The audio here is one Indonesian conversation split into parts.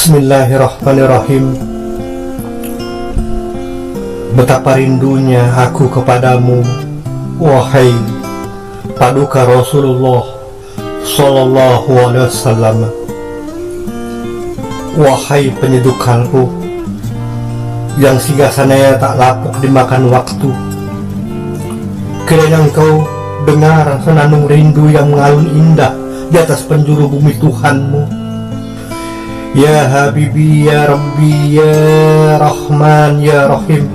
Bismillahirrahmanirrahim. Betapa rindunya aku kepadamu, wahai paduka Rasulullah Sallallahu Alaihi Wasallam. Wahai penyejuk kalbu yang singgasananya tak lapuk dimakan waktu, kiranya engkau dengar senandung rindu yang mengalun indah di atas penjuru bumi Tuhanmu. Ya Habibi, Ya Rabbi, Ya Rahman, Ya Rahim.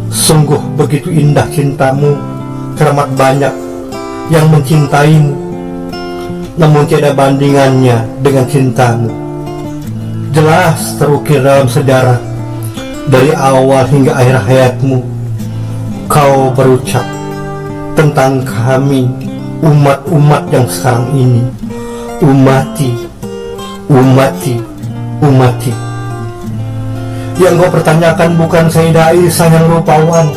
Sungguh begitu indah cintamu, teramat banyak yang mencintaimu, namun tiada bandingannya dengan cintamu. Jelas terukir dalam sejarah, dari awal hingga akhir hayatmu, kau berucap tentang kami, umat-umat yang sekarang ini. Umati. Yang kau pertanyakan bukan Sayyidah Aisyah yang rupawan,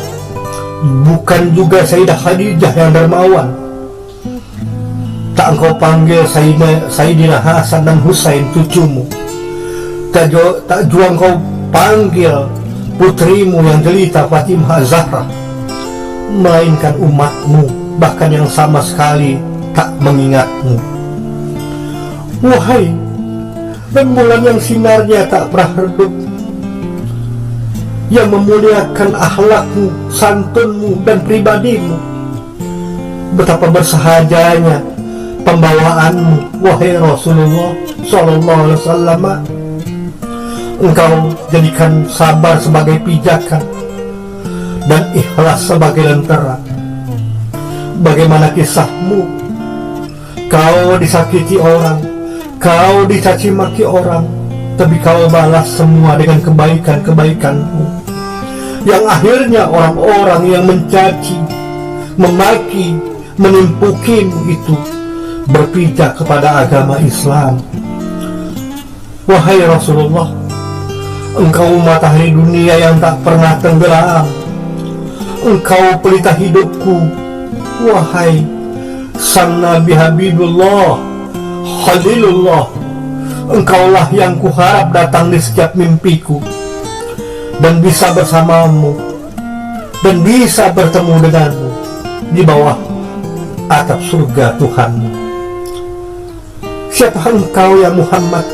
bukan juga Sayyidah Khadijah yang dermawan. Tak engkau panggil Sayyidina Hasan dan Husain cucumu. Tak juga engkau panggil putrimu yang jelita Fatimah Zahra, melainkan umatmu, bahkan yang sama sekali tak mengingatmu. Wahai rembulan yang sinarnya tak pernah redup, yang memuliakan akhlakmu, santunmu, dan pribadimu, betapa bersahajanya pembawaanmu, wahai Rasulullah Sallallahu Alaihi Wasallam. Engkau jadikan sabar sebagai pijakan dan ikhlas sebagai lentera. Bagaimana kisahmu? Kau disakiti orang, kau dicaci maki orang, tapi kau balas semua dengan kebaikan-kebaikanmu, yang akhirnya orang-orang yang mencaci, memaki, menimpukimu itu berpijak kepada agama Islam. Wahai Rasulullah, engkau matahari dunia yang tak pernah tenggelam, engkau pelita hidupku, wahai sang Nabi Habibullah Khalilullah. Engkaulah yang kuharap datang di setiap mimpiku, dan bisa bersamamu, dan bisa bertemu denganmu di bawah atap surga Tuhanmu. Siapa engkau ya Muhammad?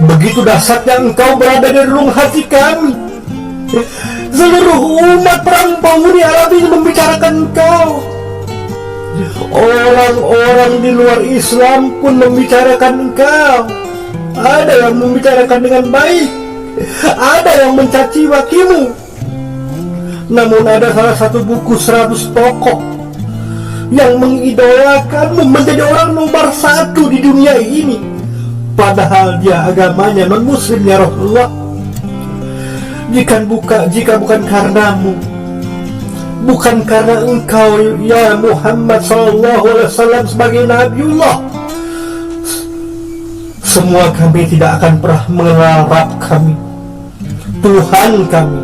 Begitu dahsyatnya engkau berada di relung hati kami. Seluruh umat perang di alam ini membicarakan engkau. Orang-orang di luar Islam pun membicarakan engkau. Ada yang membicarakan dengan baik, ada yang mencaci makimu. Namun ada salah satu buku 100 tokoh yang mengidolakanmu menjadi orang nomor 1 di dunia ini, padahal dia agamanya non-muslim ya Rasulullah. Jika bukan karenamu, bukan karena engkau ya Muhammad Sallallahu Alaihi Wasallam sebagai Nabiullah, semua kami tidak akan pernah mengenal Rabb kami, Tuhan kami.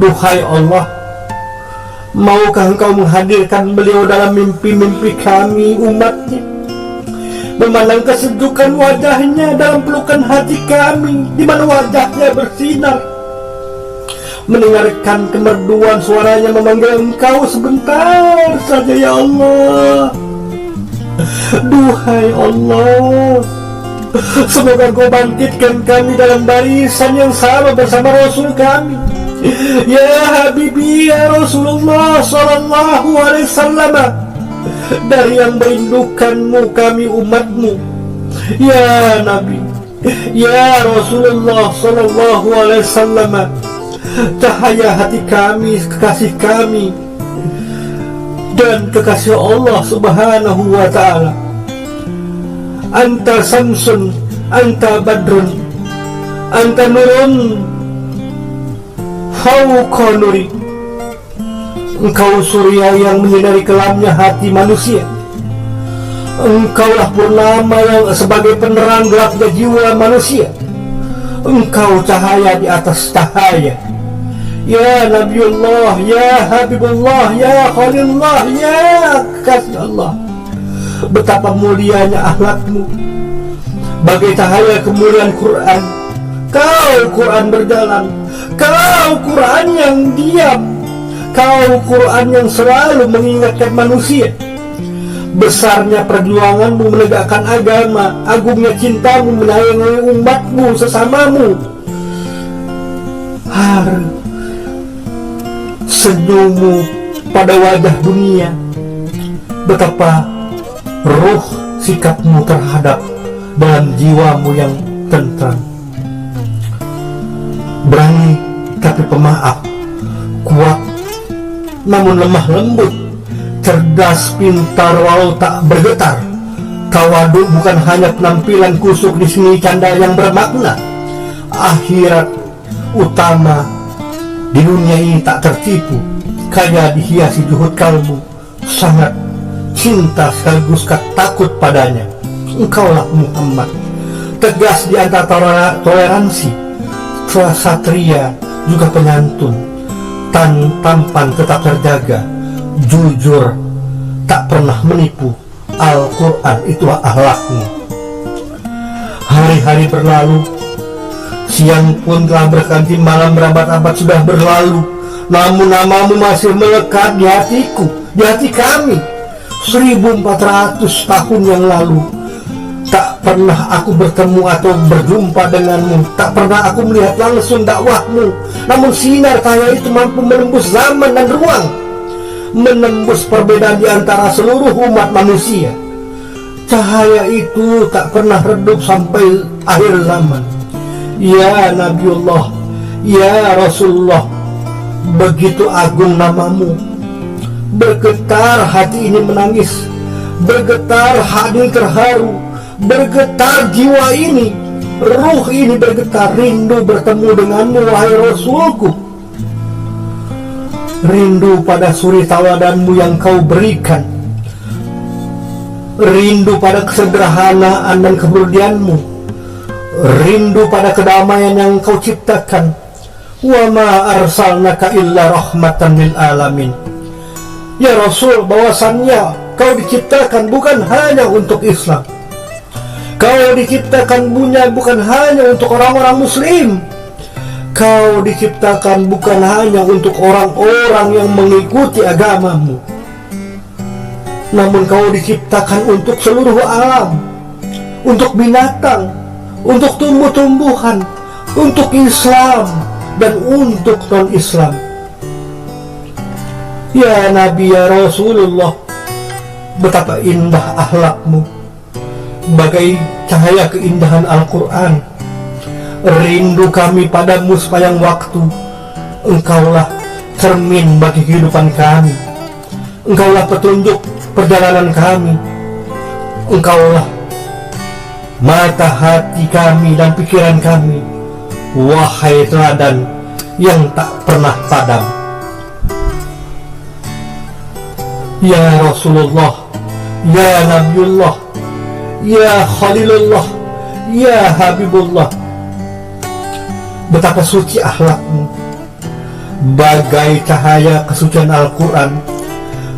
Duhai Allah, maukah engkau menghadirkan beliau dalam mimpi-mimpi kami umatnya, memandang kesejukan wajahnya dalam pelukan hati kami, di mana wajahnya bersinar, mendengarkan kemerduan suaranya memanggil engkau sebentar saja ya Allah. Duhai Allah, semoga engkau bangkitkan kami dalam barisan yang sama bersama Rasul kami, ya Habibi, Ya Rasulullah Sallallahu Alaihi Wasallam, dari yang merindukanmu kami umatmu, ya Nabi, ya Rasulullah Sallallahu Alaihi Wasallam, cahaya hati kami, kekasih kami, dan kekasih Allah Subhanahu wa Ta'ala. Anta Samsun, Anta Badrun, Anta Nurun Fauqa Nuri. Engkau surya yang menyinari kelamnya hati manusia. Engkaulah purnama yang sebagai penerang gelapnya jiwa manusia. Engkau cahaya di atas cahaya. Ya Nabiullah, Ya Habibullah, Ya Khalilullah, Ya kekasih Allah. Betapa mulianya akhlakmu, bagai cahaya kemuliaan Quran. Kau Quran berjalan, kau Quran yang diam, kau Quran yang selalu mengingatkan manusia. Besarnya perjuanganmu menegakkan agama, agungnya cintamu menyayangi umatmu sesamamu. Senyummu pada wajah dunia, betapa ruh sikapmu terhadap dan jiwamu yang tentram. Berani tapi pemaaf, kuat namun lemah lembut, cerdas pintar walau tak bergetar. Tawaduk bukan hanya penampilan kusuk di seni canda yang bermakna. Akhirat utama di dunia ini tak tertipu, kaya dihiasi juhud kalbu, sangat cinta sekaligus takut padanya. Engkaulah Muhammad, tegas di antara toleransi, satria juga penyantun, tampan tetap terjaga, jujur tak pernah menipu. Al-Quran itulah akhlakmu. Hari-hari berlalu, siang pun telah berganti malam, berabad-abad sudah berlalu, namun namamu masih melekat di hatiku, di hati kami. 1400 tahun yang lalu tak pernah aku bertemu atau berjumpa denganmu, tak pernah aku melihat langsung dakwahmu, namun sinar cahaya itu mampu menembus zaman dan ruang, menembus perbedaan di antara seluruh umat manusia. Cahaya itu tak pernah redup sampai akhir zaman. Ya Nabiullah, ya Rasulullah, begitu agung namamu. Bergetar hati ini menangis, bergetar hati terharu, bergetar jiwa ini, ruh ini bergetar, rindu bertemu denganmu wahai Rasulku. Rindu pada suri tauladanmu yang kau berikan, rindu pada kesederhanaan dan kemuliaanmu, rindu pada kedamaian yang kau ciptakan. Wa ma arsalnaka illa rahmatan lil alamin. Ya Rasul, bahwasannya kau diciptakan bukan hanya untuk Islam, kau diciptakan bukan hanya untuk orang-orang muslim, kau diciptakan bukan hanya untuk orang-orang yang mengikuti agamamu, namun kau diciptakan untuk seluruh alam, untuk binatang, untuk tumbuh-tumbuhan, untuk Islam dan untuk non-Islam. Ya Nabi, ya Rasulullah, betapa indah akhlakmu, bagai cahaya keindahan Al-Quran. Rindu kami padamu sepanjang waktu. Engkaulah cermin bagi kehidupan kami, engkaulah petunjuk perjalanan kami, engkaulah mata hati kami dan pikiran kami, wahai teladan yang tak pernah padam. Ya Rasulullah, ya Nabiullah, ya Khalilullah, ya Habibullah, betapa suci akhlakmu, bagai cahaya kesucian Al-Quran.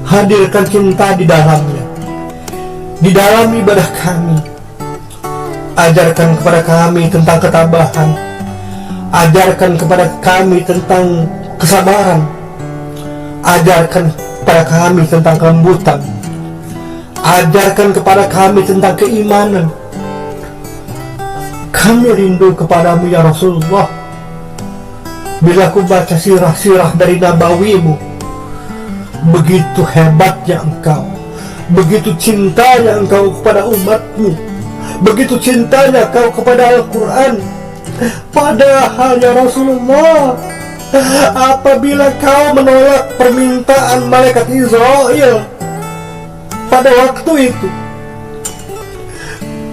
Hadirkan cinta di dalamnya, di dalam ibadah kami. Ajarkan kepada kami tentang ketabahan, ajarkan kepada kami tentang kesabaran, ajarkan kepada kami tentang kelembutan, ajarkan kepada kami tentang keimanan. Kami rindu kepadamu ya Rasulullah. Bila aku baca sirah-sirah dari nabawimu, begitu hebatnya engkau, begitu cintanya engkau kepada umatmu, begitu cintanya kau kepada Al-Quran. Padahal ya Rasulullah, apabila kau menolak permintaan malaikat Israel pada waktu itu,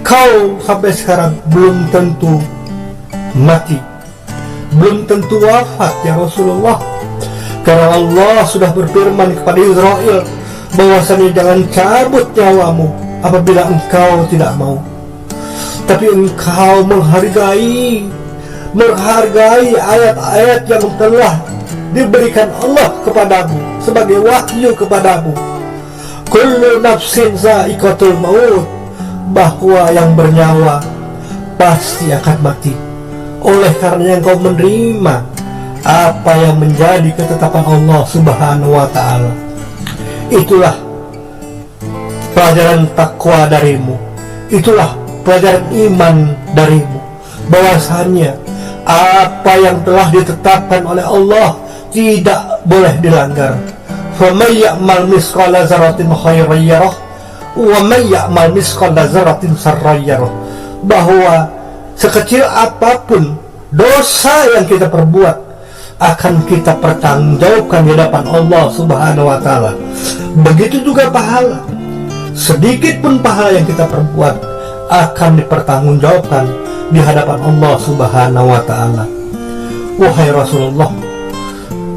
kau sampai sekarang belum tentu mati, belum tentu wafat ya Rasulullah. Karena Allah sudah berfirman kepada Israel bahwasanya jangan cabut nyawamu apabila engkau tidak mau. Tapi engkau menghargai ayat-ayat yang telah diberikan Allah kepadamu sebagai wahyu kepadamu. Kullu nafsin za'iqatul maut, bahwa yang bernyawa pasti akan mati. Oleh karena engkau menerima apa yang menjadi ketetapan Allah Subhanahu wa Ta'ala, itulah pelajaran takwa darimu, itulah pelajaran iman darimu, bahwasannya apa yang telah ditetapkan oleh Allah tidak boleh dilanggar. فَمَنْ يَعْمَلْ مِثْقَالَ ذَرَّةٍ خَيْرًا يَرَهُ وَمَنْ يَعْمَلْ مِثْقَالَ ذَرَّةٍ شَرًّا يَرَهُ, bahwa sekecil apapun dosa yang kita perbuat akan kita pertanggungjawabkan di hadapan Allah Subhanahu wa Ta'ala. Begitu juga pahala, sedikit pun pahala yang kita perbuat akan dipertanggungjawabkan di hadapan Allah Subhanahu wa Ta'ala. Wahai Rasulullah,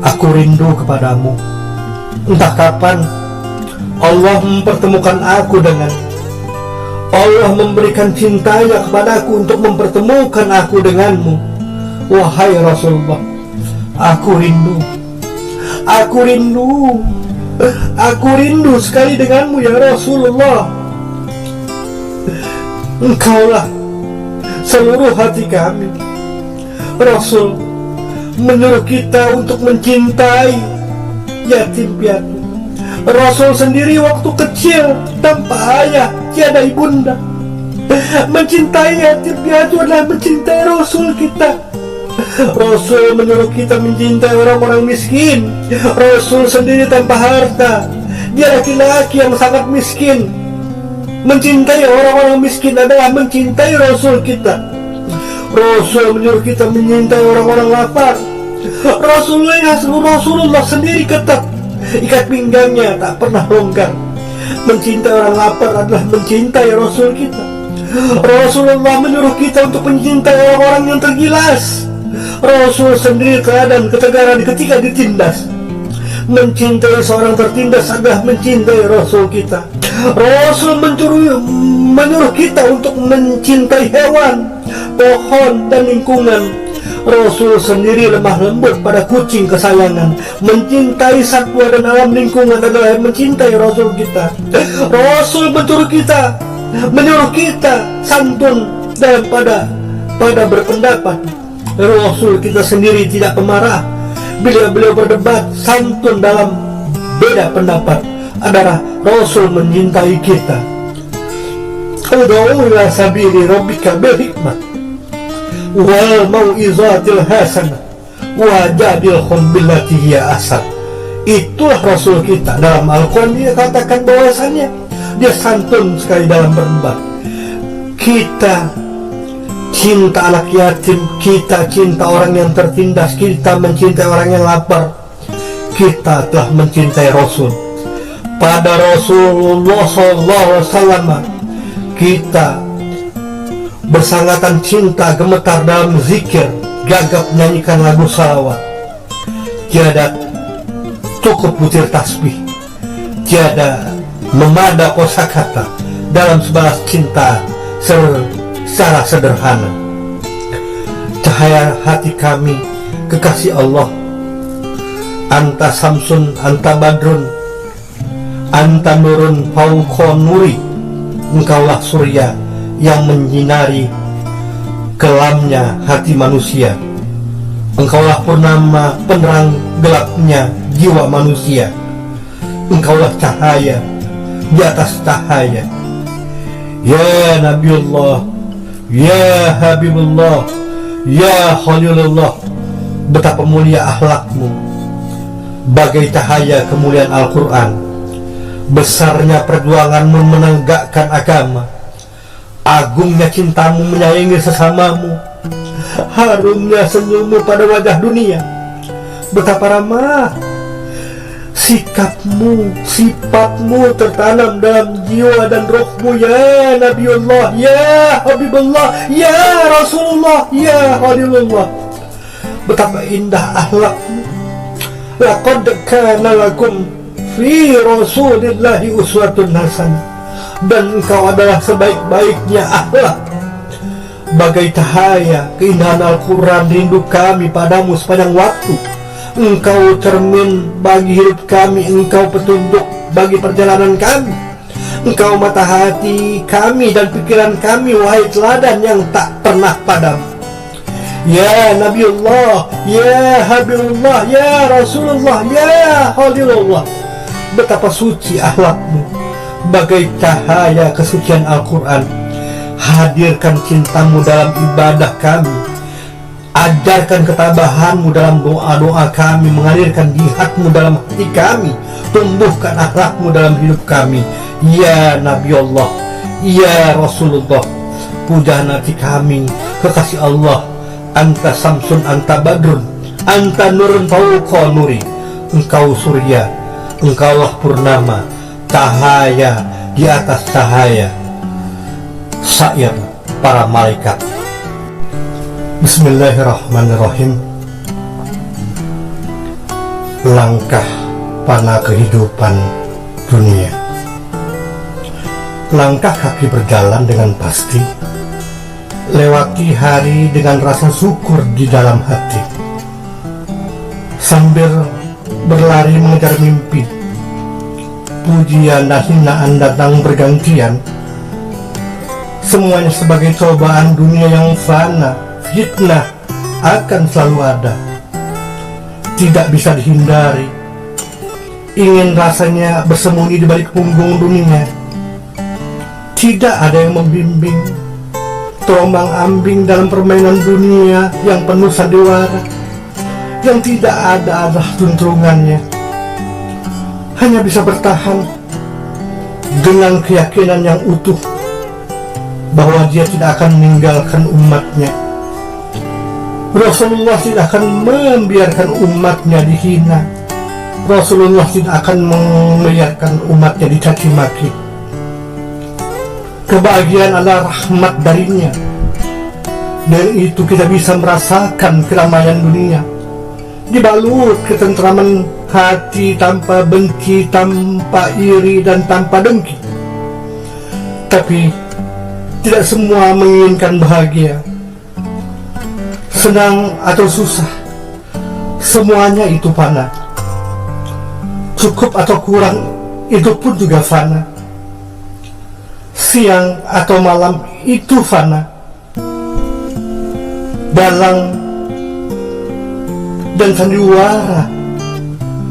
aku rindu kepadamu. Entah kapan Allah mempertemukan aku dengan, Allah memberikan cintanya kepadaku untuk mempertemukan aku denganmu. Wahai Rasulullah, aku rindu, aku rindu, aku rindu sekali denganmu ya Rasulullah. Engkaulah seluruh hati kami. Rasul menyuruh kita untuk mencintai yatim piatu. Rasul sendiri waktu kecil tanpa ayah, tiada ibunda, mencintai yatim piatu adalah mencintai Rasul kita. Rasul menyuruh kita mencintai orang-orang miskin. Rasul sendiri tanpa harta, dia laki-laki yang sangat miskin. Mencintai orang-orang miskin adalah mencintai Rasul kita. Rasul menyuruh kita mencintai orang-orang lapar. Rasulullah sendiri ketat, ikat pinggangnya tak pernah longgar. Mencintai orang lapar adalah mencintai Rasul kita. Rasulullah menyuruh kita untuk mencintai orang-orang yang tergilas. Rasul sendiri keadaan ketegaran ketika ditindas. Mencintai seorang tertindas adalah mencintai Rasul kita. Rasul menyuruh kita untuk mencintai hewan, pohon, dan lingkungan. Rasul sendiri lemah lembut pada kucing kesayangan. Mencintai satwa dan alam lingkungan adalah mencintai Rasul kita. Rasul menyuruh kita santun dan pada berpendapat. Rasul kita sendiri tidak pemarah. Bila beliau berdebat, santun dalam beda pendapat. Adalah Rasul mencintai kita. Ud'u ila sabili rabbika bil hikmah wal mau'izatil hasanah wajadilhum billati hiya ahsan. Itulah Rasul kita. Dalam Al-Quran dia katakan bahwasannya dia santun sekali dalam berdebat. Kita cinta anak yatim, kita cinta orang yang tertindas, kita mencintai orang yang lapar. Kita telah mencintai Rasul. Pada Rasulullah SAW kita bersangatan cinta, gemetar dalam zikir, gagap menyanyikan lagu salawat. Tiada cukup butir tasbih, tiada memada kosakata dalam sebalas cinta secara sederhana. Cahaya hati kami, kekasih Allah, anta samsun, anta badrun, anta nurun fauqa nuri. Engkaulah surya yang menyinari kelamnya hati manusia. Engkaulah purnama penerang gelapnya jiwa manusia. Engkaulah cahaya di atas cahaya. Ya Nabiullah, ya Habibullah, ya Khalilullah, betapa mulia akhlakmu, bagai cahaya kemuliaan Al-Quran. Besarnya perjuanganmu menegakkan agama, agungnya cintamu menyayangi sesamamu, harumnya senyummu pada wajah dunia. Betapa ramah sikapmu, sifatmu tertanam dalam jiwa dan rohmu. Ya Nabiullah, ya Habibullah, ya Rasulullah, ya Khalilullah. Betapa indah akhlakmu. Laqad kana lakum fi Rasulillahi uswatun hasanah. Dan engkau adalah sebaik-baiknya akhlak. Bagai cahaya keindahan Al-Quran, rindu kami padamu sepanjang waktu. Engkau cermin bagi hidup kami, engkau petunjuk bagi perjalanan kami. Engkau mata hati kami dan pikiran kami, wahai teladan yang tak pernah padam. Ya Nabiullah, ya Habibullah, ya Rasulullah, ya Khalilullah, betapa suci akhlakmu, bagai cahaya kesucian Al-Quran. Hadirkan cintamu dalam ibadah kami, ajarkan ketabahanmu dalam doa-doa kami, mengalirkan jihadmu dalam hati kami, tumbuhkan akhlakmu dalam hidup kami. Ya Nabi Allah, ya Rasulullah, pujaan hati kami, kekasih Allah. Anta samsun, anta badrun, anta nurun fauqa nuri. Engkau surya, engkaulah purnama, cahaya di atas cahaya syair para malaikat. Bismillahirrahmanirrahim. Langkah panah kehidupan dunia. Langkah kaki berjalan dengan pasti, lewati hari dengan rasa syukur di dalam hati, sambil berlari mengejar mimpi. Pujian dan hinaan datang bergantian, semuanya sebagai cobaan dunia yang fana. Fitnah akan selalu ada, tidak bisa dihindari. Ingin rasanya bersembunyi di balik punggung dunia. Tidak ada yang membimbing, terombang-ambing dalam permainan dunia yang penuh sandiwara, yang tidak ada arah tuntungannya. Hanya bisa bertahan dengan keyakinan yang utuh bahwa dia tidak akan meninggalkan umatnya. Rasulullah tidak akan membiarkan umatnya dihina. Rasulullah tidak akan membiarkan umatnya dicaci maki. Kebahagiaan adalah rahmat darinya. Dari itu kita bisa merasakan keramaian dunia, dibalut ketentraman hati tanpa benci, tanpa iri, dan tanpa dengki. Tapi tidak semua menginginkan bahagia. Senang atau susah, semuanya itu fana. Cukup atau kurang, itu pun juga fana. Siang atau malam, itu fana. Dalang dan sandiwara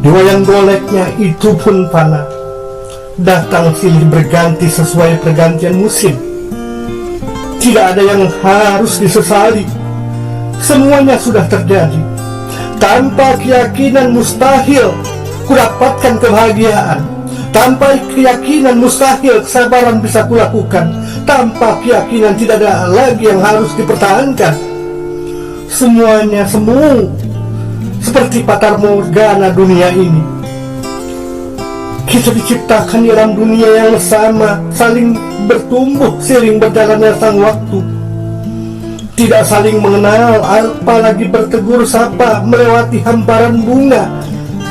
di wayang goleknya, itu pun fana. Datang silih berganti sesuai pergantian musim. Tidak ada yang harus disesali, semuanya sudah terjadi. Tanpa keyakinan mustahil kudapatkan kebahagiaan. Tanpa keyakinan mustahil kesabaran bisa kulakukan. Tanpa keyakinan tidak ada lagi yang harus dipertahankan. Semuanya semu seperti fatar morgana dunia ini. Kita diciptakan di dalam dunia yang sama, saling bertumbuh seiring berjalannya sang waktu. Tidak saling mengenal, apalagi bertegur sapa melewati hamparan bunga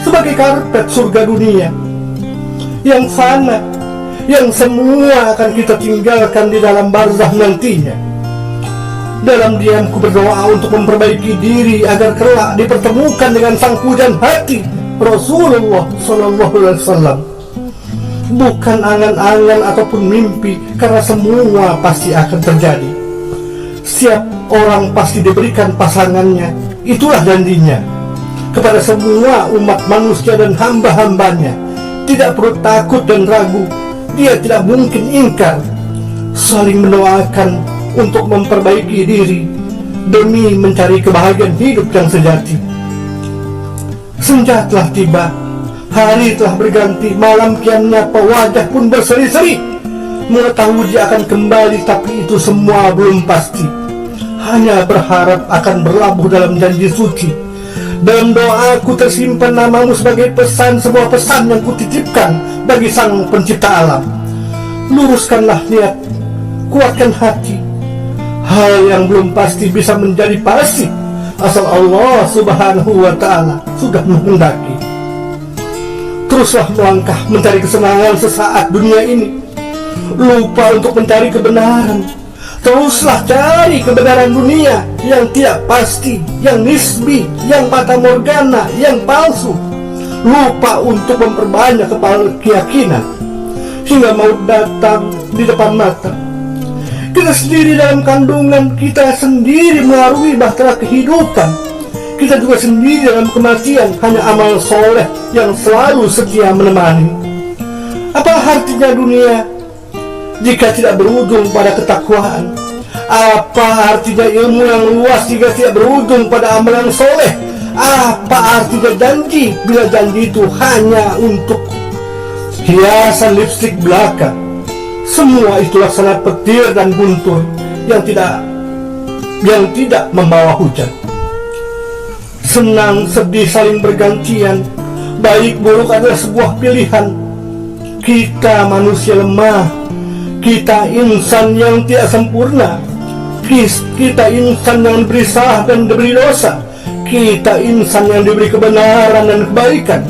sebagai karpet surga dunia yang fana, yang semua akan kita tinggalkan di dalam barzah nantinya. Dalam diamku berdoa untuk memperbaiki diri agar kelak dipertemukan dengan sang pujan hati Rasulullah SAW. Bukan angan-angan ataupun mimpi, karena semua pasti akan terjadi. Setiap orang pasti diberikan pasangannya, itulah janjinya kepada semua umat manusia dan hamba-hambanya. Tidak perlu takut dan ragu, dia tidak mungkin ingkar. Saling mendoakan untuk memperbaiki diri demi mencari kebahagiaan hidup yang sejati. Senja telah tiba, hari telah berganti, malam kian menyapa, wajah pun berseri-seri. Mengetahui dia akan kembali, tapi itu semua belum pasti. Hanya berharap akan berlabuh dalam janji suci. Dalam doaku tersimpan namamu sebagai pesan, sebuah pesan yang kutitipkan bagi sang pencipta alam. Luruskanlah niat, kuatkan hati. Hal yang belum pasti bisa menjadi pasti asal Allah Subhanahu wa Ta'ala sudah menghendaki. Teruslah melangkah mencari kesenangan sesaat dunia ini, lupa untuk mencari kebenaran. Teruslah cari kebenaran dunia yang tidak pasti, yang nisbi, yang fata morgana, yang palsu. Lupa untuk memperbanyak keyakinan. hingga maut datang di depan mata. Kita sendiri dalam kandungan, kita sendiri mengaruhi bahtera kehidupan. Kita juga sendiri dalam kematian, hanya amal soleh yang selalu setia menemani. Apa artinya dunia jika tidak berujung pada ketakwaan? Apa artinya ilmu yang luas jika tidak berujung pada amal yang soleh? Apa artinya janji bila janji itu hanya untuk hiasan lipstik belaka? Semua itu laksana petir dan guntur yang tidak membawa hujan. Senang sedih saling bergantian, baik buruk adalah sebuah pilihan. Kita manusia lemah, kita insan yang tidak sempurna, kita insan yang diberi salah dan diberi dosa, kita insan yang diberi kebenaran dan kebaikan.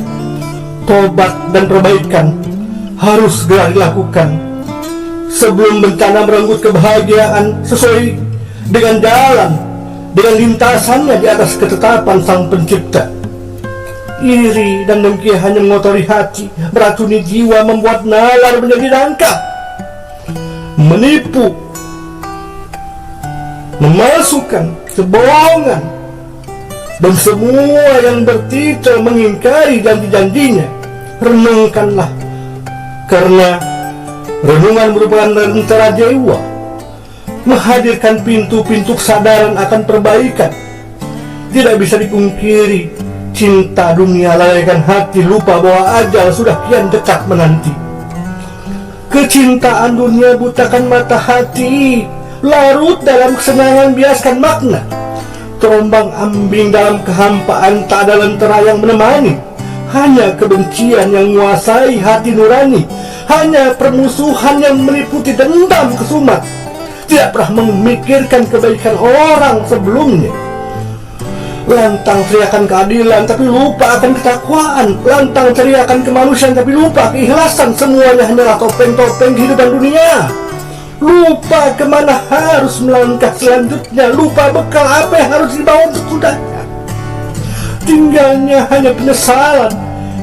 Tobat dan perbaikan harus segera dilakukan sebelum bencana merenggut kebahagiaan sesuai dengan jalan, dengan lintasannya di atas ketetapan Sang Pencipta. Iri dan dengki hanya mengotori hati, meracuni jiwa, membuat nalar menjadi dangkal, menipu, memalsukan, kebohongan, dan semua yang bertitel mengingkari janji-janjinya. Renungkanlah, karena renungan merupakan lentera jiwa, menghadirkan pintu-pintu kesadaran akan perbaikan. Tidak bisa dipungkiri, cinta dunia lalaikan hati, lupa bahwa ajal sudah kian dekat menanti. Kecintaan dunia butakan mata hati, larut dalam kesenangan biaskan makna. Terombang ambing dalam kehampaan, tak ada lentera yang menemani. Hanya kebencian yang menguasai hati nurani, hanya permusuhan yang meliputi dendam kesumat. Tidak pernah memikirkan kebaikan orang sebelumnya. Lantang teriakan keadilan tapi lupa akan ketakwaan, lantang teriakan kemanusiaan tapi lupa keikhlasan. Semuanya hanyalah topeng-topeng kehidupan dunia. Lupa kemana harus melangkah selanjutnya, lupa bekal apa yang harus dibawa untuk kudanya. Tinggalnya hanya penyesalan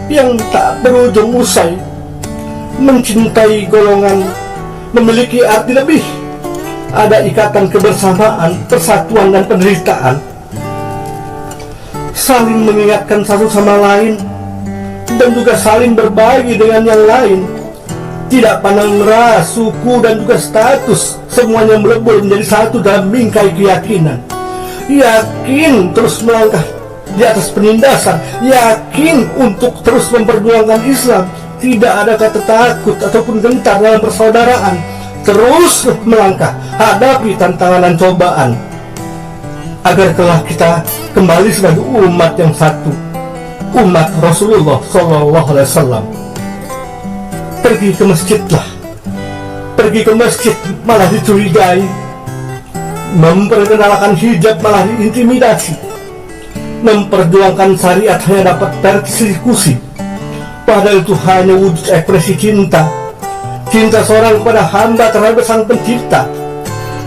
yang tak berujung usai. Mencintai golongan memiliki arti lebih. Ada ikatan kebersamaan, persatuan dan penderitaan. Saling mengingatkan satu sama lain, dan juga saling berbagi dengan yang lain. Tidak pandang ras, suku dan juga status, semuanya melebur menjadi satu dalam bingkai keyakinan. Yakin terus melangkah di atas penindasan, yakin untuk terus memperjuangkan Islam. Tidak ada kata takut ataupun gentar dalam persaudaraan. Terus melangkah, hadapi tantangan dan cobaan, agar kelak kita kembali sebagai umat yang satu, umat Rasulullah SAW. Pergi ke masjidlah, pergi ke masjid malah dicurigai, memperkenalkan hijab malah diintimidasi, memperjuangkan syariat hanya dapat persekusi. Padahal itu hanya wujud ekspresi cinta, cinta seorang kepada hamba terhadap Sang Pencipta.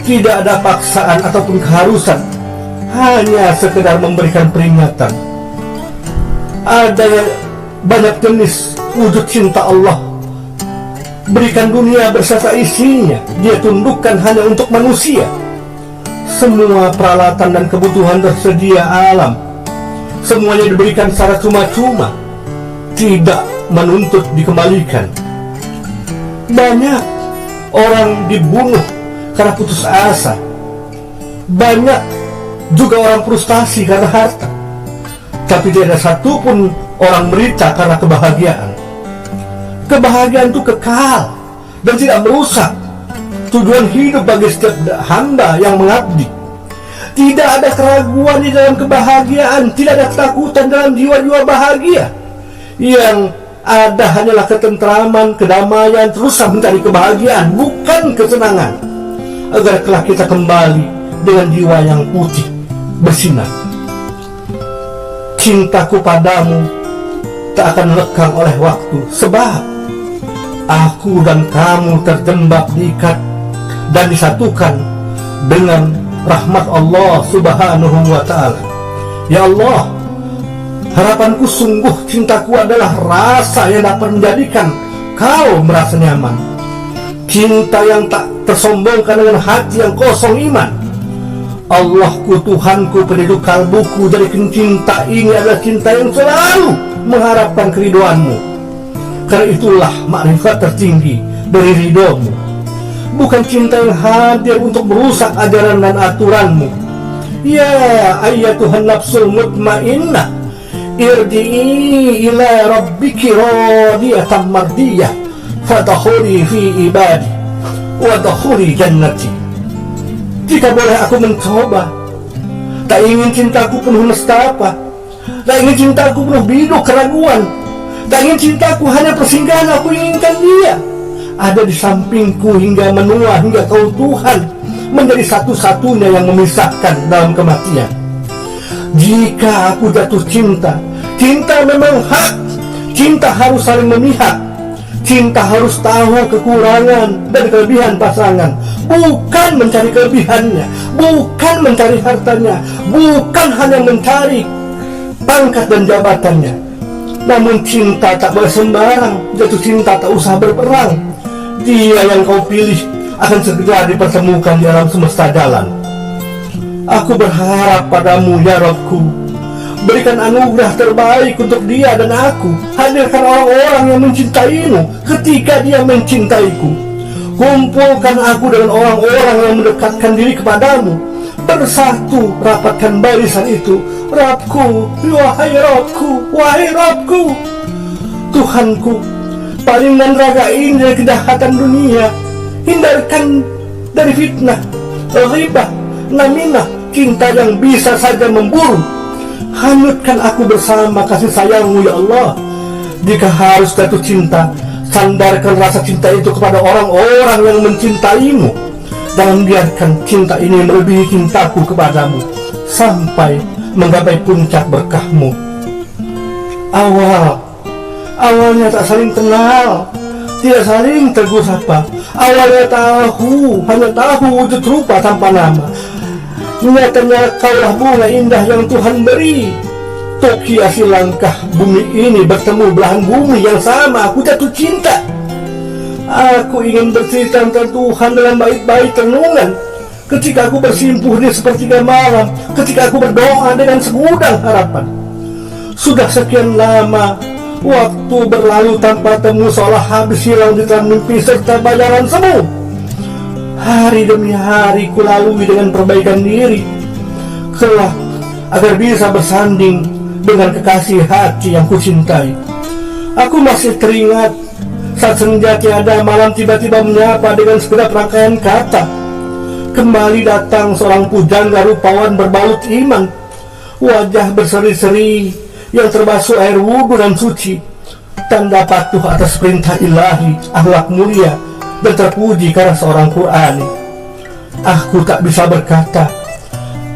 Tidak ada paksaan ataupun keharusan, hanya sekedar memberikan peringatan. Ada banyak jenis wujud cinta Allah. Berikan dunia berserta isinya, Dia tundukkan hanya untuk manusia. Semua peralatan dan kebutuhan tersedia alam, semuanya diberikan secara cuma-cuma, tidak menuntut dikembalikan. Banyak orang dibunuh karena putus asa, banyak juga orang frustasi karena harta, tapi tidak ada satupun orang menderita karena kebahagiaan. Kebahagiaan itu kekal dan tidak merusak tujuan hidup bagi setiap hamba yang mengabdi. Tidak ada keraguan di dalam kebahagiaan, tidak ada ketakutan dalam jiwa-jiwa bahagia. Yang ada hanyalah ketentraman, kedamaian, terus mencari kebahagiaan, bukan kesenangan, agar kelak kita kembali dengan jiwa yang putih, bersinar. Cintaku padamu tak akan lekang oleh waktu, sebab aku dan kamu terjebak, diikat dan disatukan dengan rahmat Allah Subhanahu wa ta'ala. Ya Allah, harapanku sungguh cintaku adalah rasa yang dapat menjadikan kau merasa nyaman. Cinta yang tak tersombongkan dengan hati yang kosong iman. Allahku, Tuhanku, penduduk kalbuku, dari cinta ini adalah cinta yang selalu mengharapkan keriduanmu. Karena itulah makrifat tertinggi dari ridhomu. Bukan cinta yang hadir untuk merusak ajaran dan aturanmu. Ya ayyatuhan nafsul mutmainnah, irji'i ila rabbiki radiyatan mardiyah, fadkhuli fi ibadi wadkhuli jannati. Jika boleh aku mencoba, tak ingin cintaku penuh nestapa, tak ingin cintaku penuh biduk keraguan, tak ingin cintaku hanya persinggahan, aku inginkan dia ada di sampingku hingga menua, hingga kau Tuhan menjadi satu-satunya yang memisahkan dalam kematian. Jika aku jatuh cinta, cinta memang hak. Cinta harus saling memihak. Cinta harus tahu kekurangan dan kelebihan pasangan, bukan mencari kelebihannya, bukan mencari hartanya, bukan hanya mencari pangkat dan jabatannya. Namun cinta tak boleh sembarang. Jatuh cinta tak usah berperang. Dia yang kau pilih akan segera dipertemukan di alam semesta jalan. Aku berharap padamu ya Rabbku, berikan anugerah terbaik untuk dia dan aku. Hadirkan orang-orang yang mencintaimu ketika dia mencintaiku. Kumpulkan aku dengan orang-orang yang mendekatkan diri kepadamu. Bersatu rapatkan barisan itu. Rabbku, wahai Rabbku, wahai Rabbku, Tuhanku, palingkan raga ini dari kejahatan dunia. Hindarkan dari fitnah, ghibah, naminah, cinta yang bisa saja memburu. Hanyutkan aku bersama kasih sayangmu ya Allah. Jika harus jatuh cinta, sandarkan rasa cinta itu kepada orang-orang yang mencintaimu. Jangan biarkan cinta ini melebihi cintaku kepadamu sampai menggapai puncak berkahmu. Awalnya tak saling kenal, tidak saling tegur sapa. Awalnya hanya tahu wujud rupa tanpa nama. Nyatanya kaulah bunga indah yang Tuhan beri. Tuk hiasi langkah bumi ini bertemu belahan bumi yang sama. Aku jatuh cinta. Aku ingin bercerita tentang Tuhan dalam bait-bait renungan. Ketika aku bersimpuh di sepertiga malam, ketika aku berdoa dengan segudang harapan. Sudah sekian lama waktu berlalu tanpa temu, seolah habis hilang di dalam mimpi serta bayaran semu. Hari demi hari ku lalui dengan perbaikan diri, kelak agar bisa bersanding dengan kekasih hati yang kucintai. Aku masih teringat saat senja tiada, malam tiba-tiba menyapa dengan sekedar rangkaian kata. Kembali datang seorang pujangga rupawan berbalut iman, wajah berseri-seri yang terbasuh air wudhu dan suci, tanda patuh atas perintah ilahi, akhlak mulia dan terpuji karena seorang Qur'ani. Aku tak bisa berkata,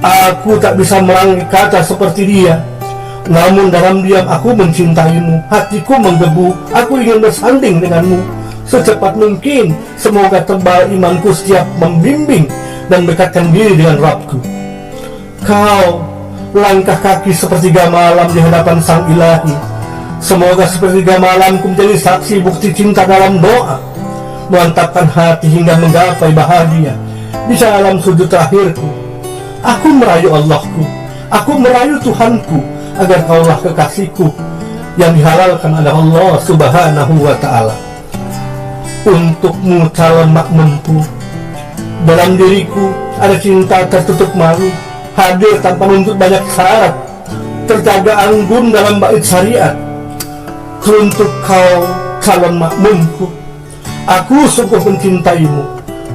aku tak bisa merangkai kata seperti dia. Namun dalam diam aku mencintaimu, hatiku menggebu, aku ingin bersanding denganmu secepat mungkin. Semoga tebal imanku setiap membimbing dan dekatkan diri dengan Rabbku. Kau langkah kaki sepertiga malam di hadapan Sang Ilahi. Semoga sepertiga malamku menjadi saksi bukti cinta dalam doa, mantapkan hati hingga menggapai bahagia di alam sujud terakhirku. Aku merayu Allahku, aku merayu Tuhanku, agar kaulah kekasihku yang dihalalkan oleh Allah Subhanahu wa ta'ala. Untukmu calon makmumku, dalam diriku ada cinta tertutup malu, hadir tanpa menuntut banyak syarat, terjaga anggun dalam bait syariat. Untuk kau calon makmumku, aku sungguh mencintaimu.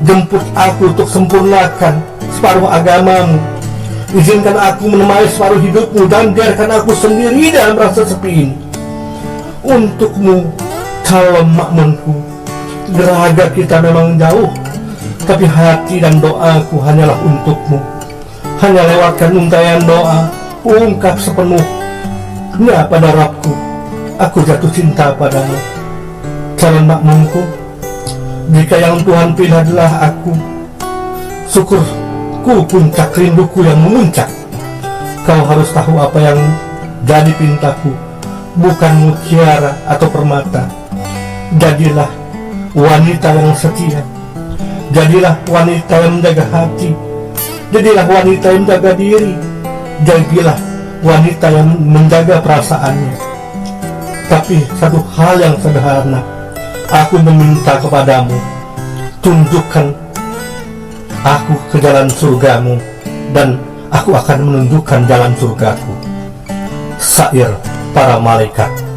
Jemput aku untuk sempurnakan separuh agamamu. Izinkan aku menemani separuh hidupmu dan biarkan aku sendiri dalam rasa sepi ini. Untukmu calon makmumku, geraga kita memang jauh, tapi hati dan doaku hanyalah untukmu. Hanya lewatkan untayan doa, ungkap sepenuhnya pada Rabbku, aku jatuh cinta padamu. Calon makmumku, jika yang Tuhan pilih adalah aku, syukurku puncak rinduku yang memuncak. Kau harus tahu apa yang jadi pintaku, bukan mutiara atau permata. Jadilah wanita yang setia, jadilah wanita yang menjaga hati, jadilah wanita yang menjaga diri, jadilah wanita yang menjaga perasaannya. Tapi satu hal yang sederhana, aku meminta kepadamu, tunjukkan aku ke jalan surgamu, dan aku akan menunjukkan jalan surgaku. Syair para malaikat.